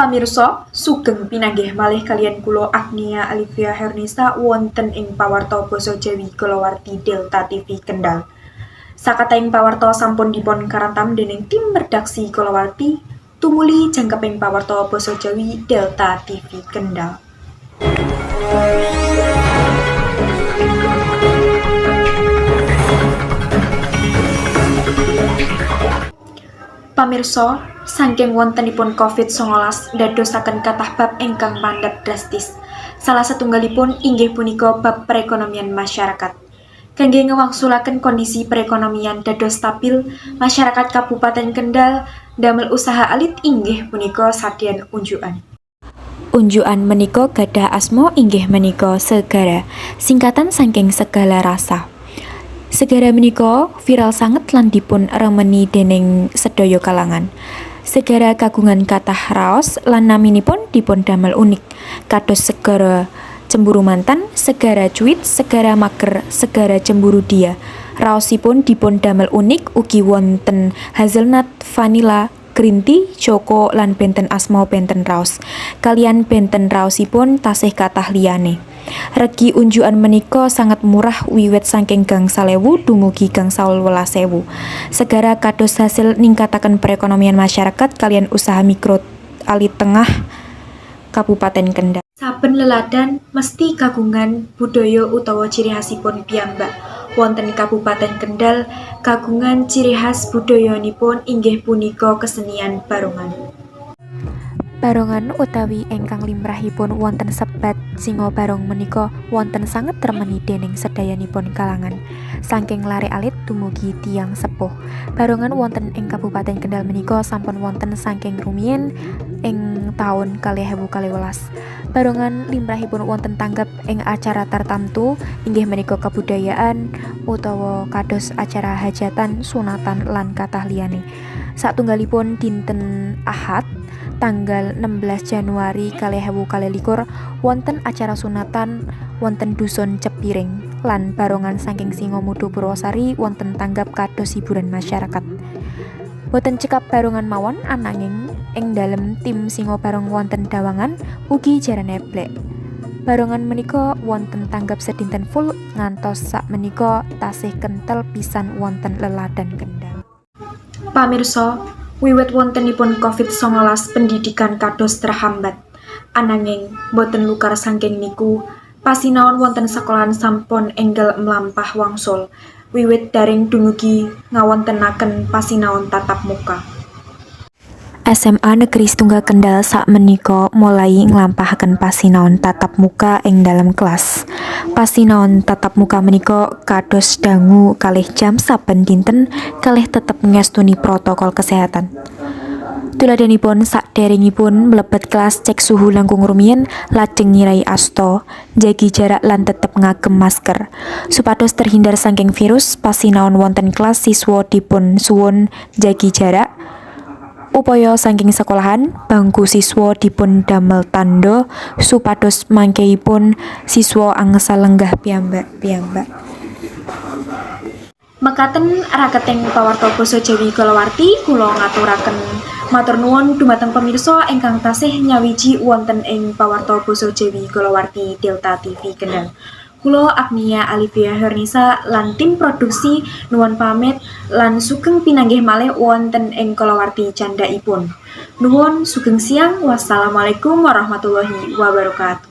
Pamirsa, sugeng pinanggih malih kaliyan kula Agnia Alivia Hernisa wonten ing pawarta basa Jawi kulawarti Delta TV Kendal. Sakatahing pawarta sampun dipun karantam dening tim redaksi kulawarti tumuli jangkeping pawarta basa Jawi Delta TV Kendal. Pamirsa, saking wontenipun COVID-19 ndadosaken kathah bab ingkang mandhap drastis. Salah satunggalipun inggih punika bab perekonomian masyarakat. Kangge ngewangsulaken kondisi perekonomian dados stabil, masyarakat Kabupaten Kendal damel usaha alit inggih punika sadyan unjukan. Unjukan menika gadah asma inggih menika Segara, singkatan saking segala rasa. Segara menika viral sanget lan dipun remeni dening sedaya kalangan. Segara kagungan kathah raos lan naminipun dipun damel unik, kados segara cemburu mantan, segara cuit, segara mager, segara cemburu dia. Raosipun dipun damel unik ugi wonten hazelnut, vanilla, green tea, choco lan benten asma benten raos. Kaliyan benten raosipun tasih kathah liyane. Regi unjukan menika sangat murah wiwit saking gangsal ewu dumugi gangsal welas ewu. Segara kados hasil ningkataken perekonomian masyarakat kalian usaha mikro alit tengah Kabupaten Kendal. Saben leladan mesti kagungan budaya utawa ciri khasipun piyambak. Wonten Kabupaten Kendal kagungan ciri khas budayanipun inggih punika kesenian barongan. Barongan utawi ingkang limrahipun wonten sebat singa barong menika wonten sanget remeni dening sedayanipun kalangan. Saking lare alit dumugi tiyang sepuh. Barongan wonten ing Kabupaten Kendal menika sampun wonten saking rumiyin ing taun 2012. Barongan limrahipun wonten tanggap ing acara tartamtu inggih menika kebudayaan utawa kados acara hajatan, sunatan lan kathah liyane. Satunggalipun dinten Ahad tanggal 16 Januari 2022 wonten acara sunatan wonten dusun Cepiring lan barongan saking Singomudu Purwosari wonten tanggap kados hiburan masyarakat. Boten cekap barongan mawon ananging ing dalem tim Singo Barong wonten dawangan ugi jarane blek. Barongan menika wonten tanggap sedinten full ngantos sak menika tasih kentel pisan wonten leladan Kendal. Pamirsa, wiwit wontenipun COVID-19 pendidikan kados terhambat. Ananging boten lukar saking niku, pasinaon wonten sekolahan sampun enggal mlampah wangsul. Wiwit daring dumugi ngawontenaken pasinaon tatap muka. SMA Negeri Setunggal Kendal sakmenika mulai nglampahaken pasinaon tatap muka ing dalam kelas. Pasinaon tatap muka menika kados dangu kalih jam saben dinten kalih tetep ngestuni protokol kesehatan. Tuladhanipun sakderengipun mlebet kelas cek suhu langkung rumiyin lajeng nyirai asta, njagi jarak lan tetep ngagem masker. Supados terhindar saking virus, pasinaon wonten kelas siswa dipun suwun njagi jarak. Upaya saking sekolahan, bangku siswa dipun damel tandha supados mangkeipun siswa angsal lenggah piyambak. Mekaten raketing pawarta basa Jawi kulawarti kula ngaturaken matur nuwun dumateng pamirsa ingkang tasih nyawiji wonten ing pawarta basa Jawi kulawarti Delta TV Kendal. Kula Agnia Alivia Hernisa lan tim produksi nuwun pamit lan sugeng pinanggih malih wonten ing kulawarti candhaipun. Nuwun sugeng siang. Wassalamualaikum warahmatullahi wabarakatuh.